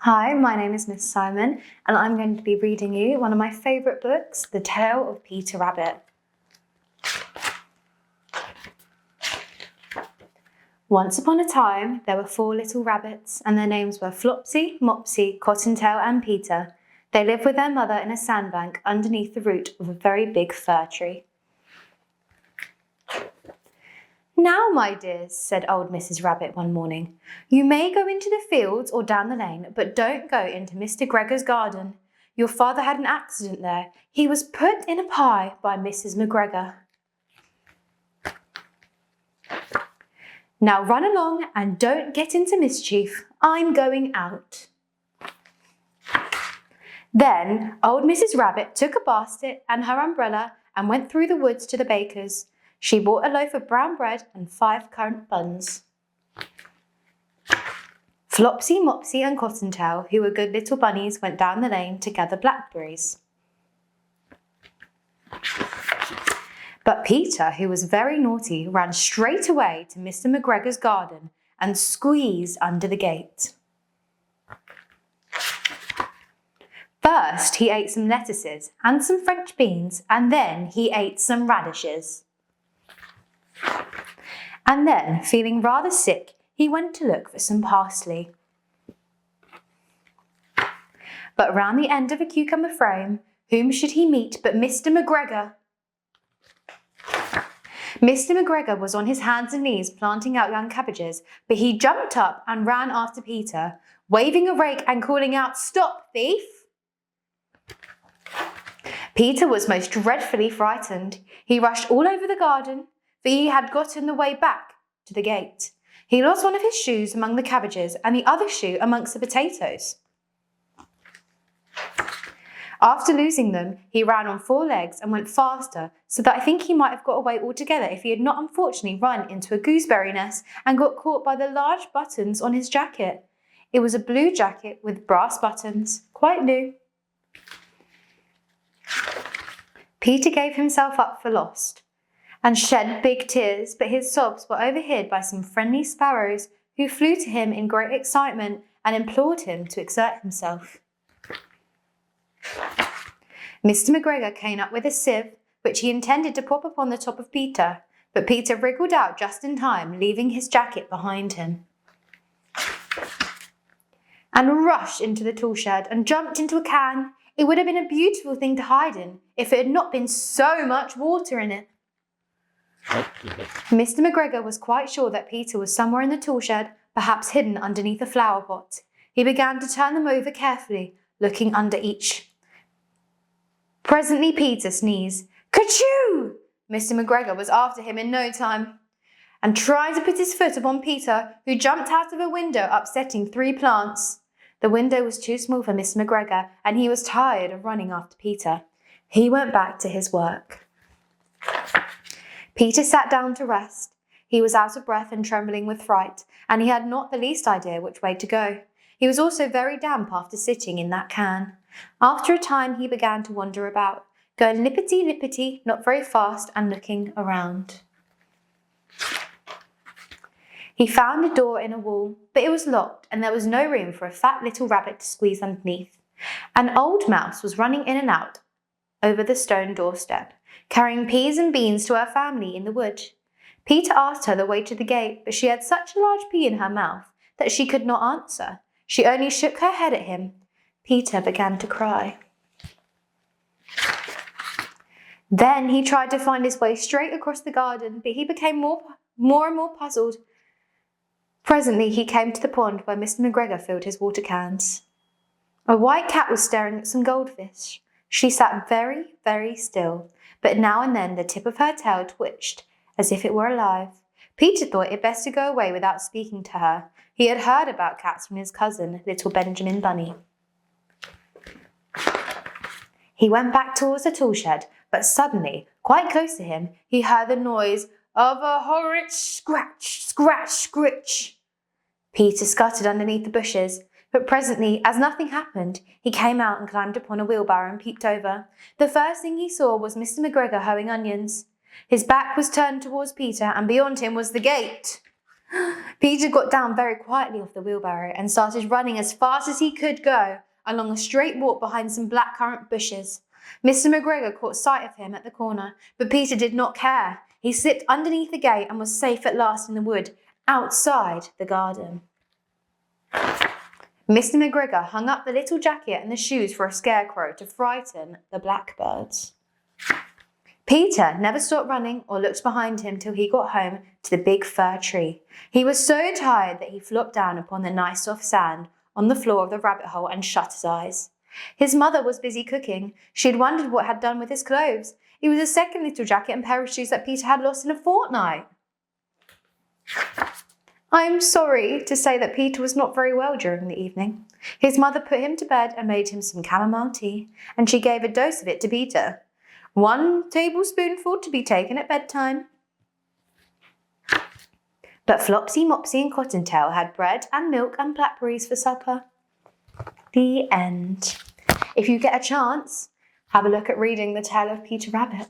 Hi, my name is Miss Simon, and I'm going to be reading you one of my favourite books, The Tale of Peter Rabbit. Once upon a time, there were 4 little rabbits, and their names were Flopsy, Mopsy, Cottontail, and Peter. They lived with their mother in a sandbank underneath the root of a very big fir tree. "Now, my dears," said old Mrs. Rabbit one morning, "you may go into the fields or down the lane, but don't go into Mr. Gregor's garden. Your father had an accident there. He was put in a pie by Mrs. McGregor. Now run along and don't get into mischief. I'm going out." Then old Mrs. Rabbit took a basket and her umbrella and went through the woods to the baker's. She bought a loaf of brown bread and 5 currant buns. Flopsy, Mopsy, and Cottontail, who were good little bunnies, went down the lane to gather blackberries. But Peter, who was very naughty, ran straight away to Mr. McGregor's garden and squeezed under the gate. First, he ate some lettuces and some French beans, and then he ate some radishes. And then, feeling rather sick, he went to look for some parsley. But round the end of a cucumber frame, whom should he meet but Mr. McGregor? Mr. McGregor was on his hands and knees planting out young cabbages, but he jumped up and ran after Peter, waving a rake and calling out, "Stop, thief!" Peter was most dreadfully frightened. He rushed all over the garden, for he had gotten the way back to the gate. He lost one of his shoes among the cabbages and the other shoe amongst the potatoes. After losing them, he ran on 4 legs and went faster, so that I think he might have got away altogether if he had not unfortunately run into a gooseberry nest and got caught by the large buttons on his jacket. It was a blue jacket with brass buttons, quite new. Peter gave himself up for lost and shed big tears, but his sobs were overheard by some friendly sparrows who flew to him in great excitement and implored him to exert himself. Mr. McGregor came up with a sieve, which he intended to pop upon the top of Peter, but Peter wriggled out just in time, leaving his jacket behind him, and rushed into the tool shed and jumped into a can. It would have been a beautiful thing to hide in if it had not been so much water in it. Mr. McGregor was quite sure that Peter was somewhere in the tool shed, perhaps hidden underneath a flower pot. He began to turn them over carefully, looking under each. Presently Peter sneezed. "Kerchoo!" Mr. McGregor was after him in no time, and tried to put his foot upon Peter, who jumped out of a window, upsetting 3 plants. The window was too small for Mr. McGregor, and he was tired of running after Peter. He went back to his work. Peter sat down to rest. He was out of breath and trembling with fright, and he had not the least idea which way to go. He was also very damp after sitting in that can. After a time he began to wander about, going lippity-lippity, not very fast, and looking around. He found a door in a wall, but it was locked, and there was no room for a fat little rabbit to squeeze underneath. An old mouse was running in and out over the stone doorstep, carrying peas and beans to her family in the wood. Peter asked her the way to the gate, but she had such a large pea in her mouth that she could not answer. She only shook her head at him. Peter began to cry. Then he tried to find his way straight across the garden, but he became more and more puzzled. Presently he came to the pond where Mr. McGregor filled his water cans. A white cat was staring at some goldfish. She sat very, very still, but now and then the tip of her tail twitched as if it were alive. Peter thought it best to go away without speaking to her. He had heard about cats from his cousin, little Benjamin Bunny. He went back towards the tool shed, but suddenly, quite close to him, he heard the noise of a horrid scratch, scratch, scritch. Peter scuttered underneath the bushes, but presently, as nothing happened, he came out and climbed upon a wheelbarrow and peeped over. The first thing he saw was Mr. McGregor hoeing onions. His back was turned towards Peter, and beyond him was the gate. Peter got down very quietly off the wheelbarrow and started running as fast as he could go along a straight walk behind some blackcurrant bushes. Mr. McGregor caught sight of him at the corner, but Peter did not care. He slipped underneath the gate and was safe at last in the wood, outside the garden. Mr. McGregor hung up the little jacket and the shoes for a scarecrow to frighten the blackbirds. Peter never stopped running or looked behind him till he got home to the big fir tree. He was so tired that he flopped down upon the nice soft sand on the floor of the rabbit hole and shut his eyes. His mother was busy cooking. She had wondered what had done with his clothes. It was the second little jacket and pair of shoes that Peter had lost in a fortnight. I am sorry to say that Peter was not very well during the evening. His mother put him to bed and made him some chamomile tea, and she gave a dose of it to Peter. 1 tablespoonful to be taken at bedtime. But Flopsy, Mopsy and Cottontail had bread and milk and blackberries for supper. The end. If you get a chance, have a look at reading The Tale of Peter Rabbit.